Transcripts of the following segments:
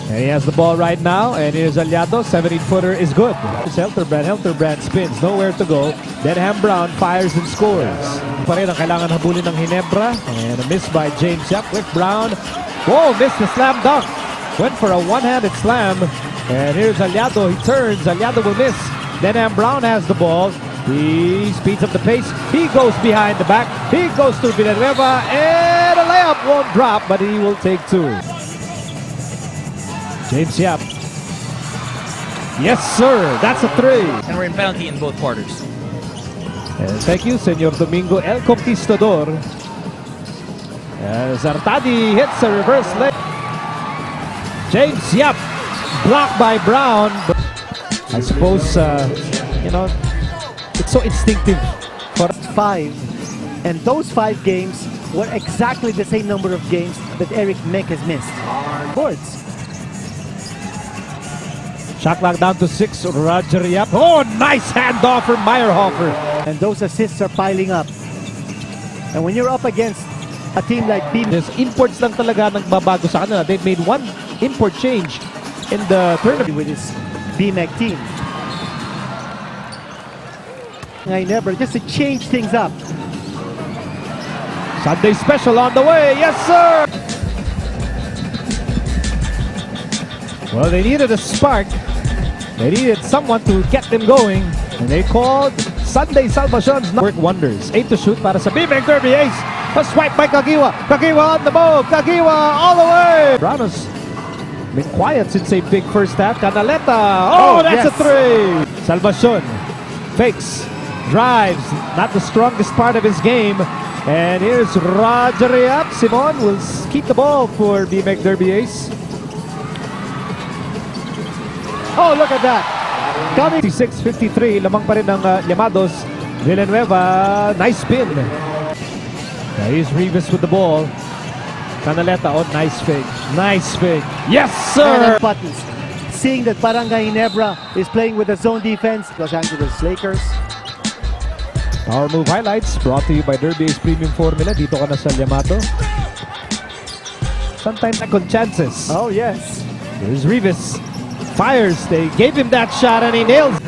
And he has the ball right now, and here's Llamados. 17-footer is good. Helterbrand spins, nowhere to go. Denham Brown fires and scores. Pa rin ang kailangan habulin ng Ginebra. And a miss by James Yap. Cliff Brown. Whoa, missed the slam dunk. Went for a one-handed slam. And here's Aliado. He turns. Aliado will miss. Denham Brown has the ball. He speeds up the pace. He goes behind the back. He goes to Villanueva. And a layup won't drop, but he will take two. James Yap. Yes, sir. That's a three. And we're in penalty in both quarters. And thank you, Senor Domingo El Conquistador. Zartadi hits a reverse leg. James Yap. Blocked by Brown. I suppose, you know, it's so instinctive. For 5. And those 5 games were exactly the same number of games that Eric Mek has missed. Boards. Shot clock down to 6. Roger Yap. Oh, nice handoff for Meyerhofer. And those assists are piling up. And when you're up against a team like B-Meg, There's imports lang talaga nagbabago sa kanila. They've made one import change in the tournament with his B-Meg team. Ginebra just to change things up. Sunday special on the way. Yes, sir. Well, they needed a spark. They needed someone to get them going. And they called Sunday Salvacion's work wonders. 8 to shoot para sa B-Meg Derby Ace. A swipe by Kagiwa. Kagiwa on the move. Kagiwa all the way. Brown has been quiet since a big first half. Canaleta. Oh, that's yes. a three. Salvacion fakes, drives. Not the strongest part of his game. And here's Roger Yap. Simon will keep the ball for B-Meg Derby Ace. Oh, look at that. Coming 56-53, lamang pa rin ng Llamados. Villanueva, nice spin. Here's Rivas with the ball. Canaleta, oh, nice fake. Nice fake. Yes, sir! buttons. Seeing that Barangay Ginebra is playing with a zone defense. Los Angeles Lakers. Power move highlights brought to you by Derby Ace Premium Formula. Dito ka na sa Llamados. Sometimes second chances. Oh, yes. Here's Rivas. Fires. They gave him that shot and he nails.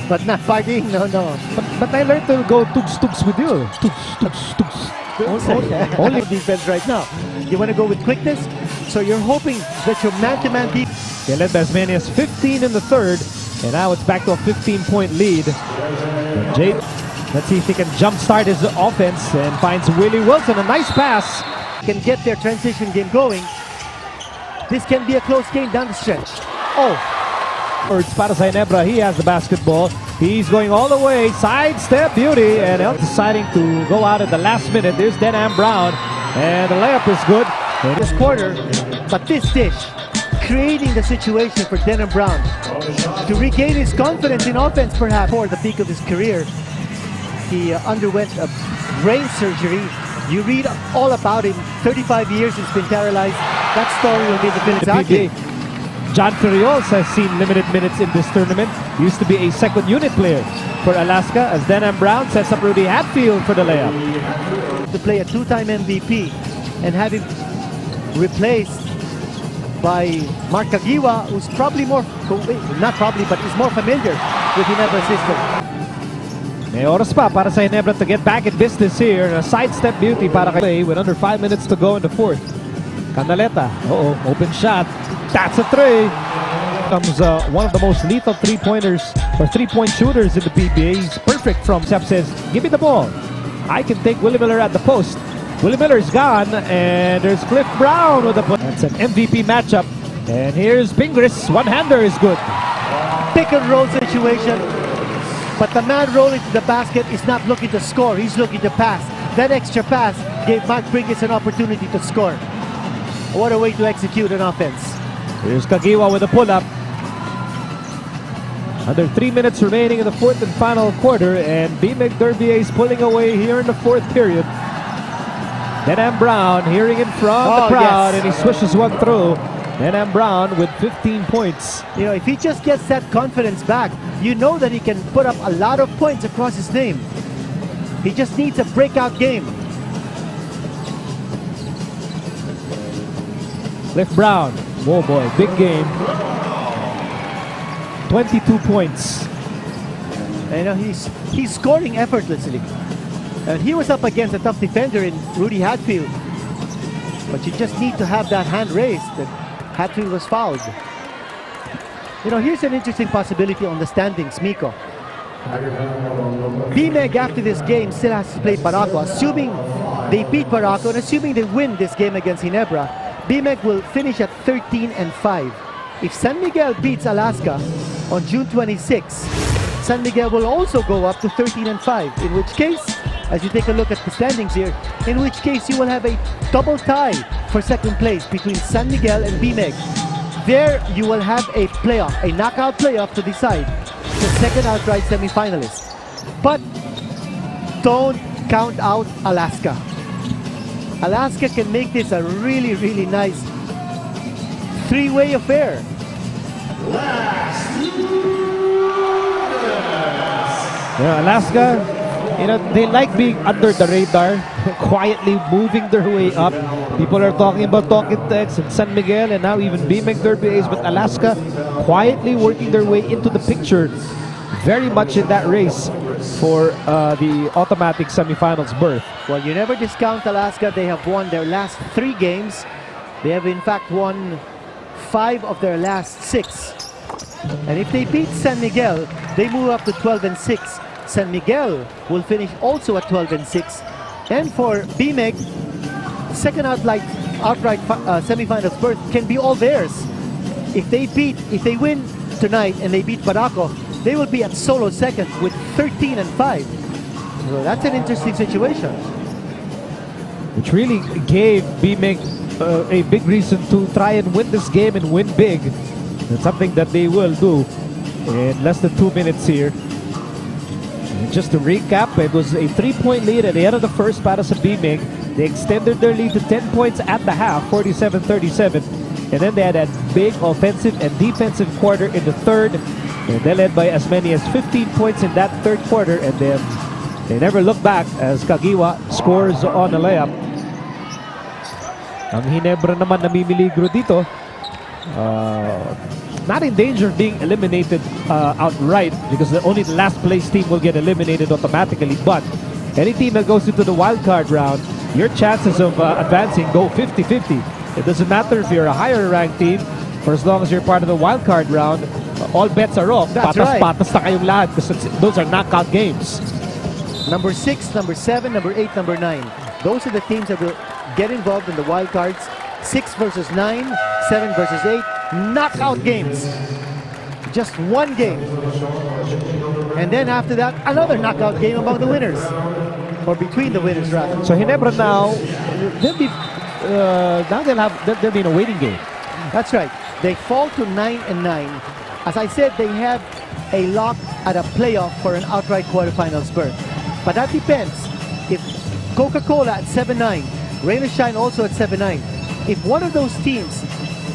But not fighting, no. But I learned to go tugs with you. Tugs. Only defense right now. You want to go with quickness, so you're hoping that your man-to-man defense. They led by as many as 15 in the third, and now it's back to a 15-point lead. Jade, let's see if he can jumpstart his offense and finds Willie Wilson. A nice pass. Can get their transition game going. This can be a close game down the stretch. Oh, It's para sa Ginebra. He has the basketball. He's going all the way. Sidestep beauty. And deciding to go out at the last minute. There's Denham Brown. And the layup is good. in this quarter. But this dish, creating the situation for Denham Brown to regain his confidence in offense perhaps. For the peak of his career, he underwent a brain surgery. You read all about him. 35 years he's been paralyzed. That story will be the PBA. John Ferriols has seen limited minutes in this tournament. Used to be a second unit player for Alaska as Denham Brown sets up Rudy Hatfield for the layup. To play a two-time MVP and have him replaced by Mark Kagiwa, who's probably more, not probably, but is more familiar with Ginebra's system. May oras pa para sa Ginebra to get back in business here. A sidestep beauty para kay with under 5 minutes to go in the fourth. Canaleta, open shot. That's a three. Comes one of the most lethal three-pointers or three-point shooters in the PBA. He's perfect from Sep says, give me the ball. I can take Willie Miller at the post. Willie Miller's gone, and there's Cliff Brown with the play. That's an MVP matchup. And here's Pingris. One-hander is good. Pick and roll situation. But the man rolling to the basket is not looking to score. He's looking to pass. That extra pass gave Mark Pringles an opportunity to score. What a way to execute an offense. Here's Kagiwa with a pull-up. Under 3 minutes remaining in the fourth and final quarter, and B-Meg is pulling away here in the fourth period. Denham Brown hearing it from the crowd, and he swishes one through. Denham Brown with 15 points. You know, if he just gets that confidence back, you know that he can put up a lot of points across his name. He just needs a breakout game. Cliff Brown Oh boy, big game. 22 points. And he's scoring effortlessly. And he was up against a tough defender in Rudy Hatfield. But you just need to have that hand raised. And Hatfield was fouled. Here's an interesting possibility on the standings, Miko. B-Meg after this game still has to play Paraco. Assuming they beat Paraco and assuming they win this game against Ginebra, B-Meg will finish at 13-5. If San Miguel beats Alaska on June 26, San Miguel will also go up to 13-5. In which case, as you take a look at the standings here, in which case you will have a double tie for second place between San Miguel and B-Meg. There you will have a playoff, a knockout playoff to decide the second outright semifinalist. But don't count out Alaska. Alaska can make this a really, really nice three-way affair. Yeah, Alaska, they like being under the radar, quietly moving their way up. People are talking about Talking Tex and San Miguel and now even B-Meg Derby Ace, but Alaska quietly working their way into the picture, very much in that race for the automatic semifinals berth. Well, you never discount Alaska. They have won their last 3 games. They have in fact won 5 of their last 6. And if they beat San Miguel, they move up to 12-6. San Miguel will finish also at 12-6. And for B-Meg, second outright semifinals berth can be all theirs. If they win tonight and they beat Paraco, they will be at solo second with 13-5. So that's an interesting situation. Which really gave B-Meg a big reason to try and win this game and win big. That's something that they will do in less than 2 minutes here. And just to recap, it was a 3-point lead at the end of the first para sa B-Meg. They extended their lead to 10 points at the half, 47-37. And then they had a big offensive and defensive quarter in the third. And they led by as many as 15 points in that third quarter. And then they never looked back as Kagiwa scores on a layup. Ang Ginebra naman namimiligro dito. Not in danger of being eliminated outright because only the last place team will get eliminated automatically. But any team that goes into the wild card round, your chances of advancing go 50-50. It doesn't matter if you're a higher ranked team, for as long as you're part of the wild card round, all bets are off. That's right. Patas na kayong lahat because those are knockout games. Number 6, number 7, number 8, number 9. Those are the teams that will get involved in the wild cards. 6 versus 9, 7 versus 8. Knockout games. Just one game. And then after that, another knockout game among the winners. Or between the winners, rather. So Ginebra now, they'll be in a waiting game. That's right. They fall to 9-9. As I said, they have a lock at a playoff for an outright quarterfinals berth. But that depends. If Coca-Cola at 7-9, Rain or Shine also at 7-9, if one of those teams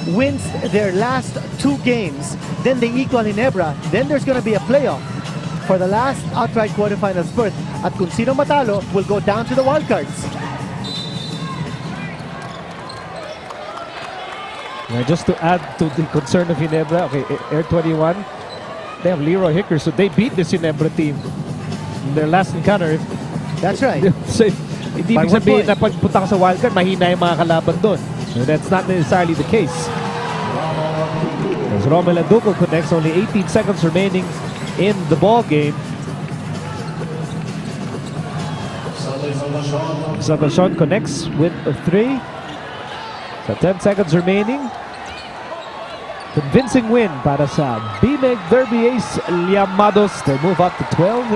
wins their last 2 games, then they equal Ginebra, then there's going to be a playoff for the last outright quarterfinals berth. At kung sino matalo will go down to the wildcards. Yeah, just to add to the concern of Ginebra, okay, Air 21, they have Leroy Hicker, so they beat this Ginebra team in their last encounter. That's right. So, hindi ibig sabihin na pagpunta ka sa wildcard, mahina yung mga kalaban doon. That's not necessarily the case. As Romel Aduco connects, only 18 seconds remaining in the ball game. Salvacion connects with a 3. So 10 seconds remaining. Convincing win para sa B-Meg Derby Ace Llamados. They move up to 12-5,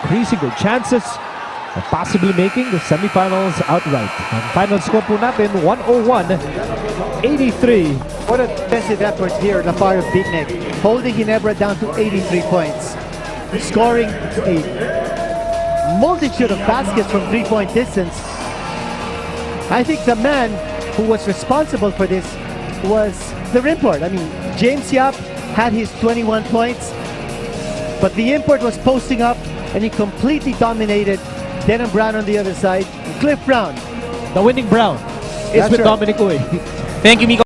increasing their chances of possibly making the semifinals outright. Ang final score po natin, 101-83. What a defensive effort here on the part of B-Meg, holding Ginebra down to 83 points, scoring a multitude of baskets from 3-point distance. I think the man who was responsible for this was the import. I mean, James Yap had his 21 points, but the import was posting up and he completely dominated. Denham Brown on the other side. Cliff Brown. The winning Brown is with Dominic Uy. Thank you, Miko.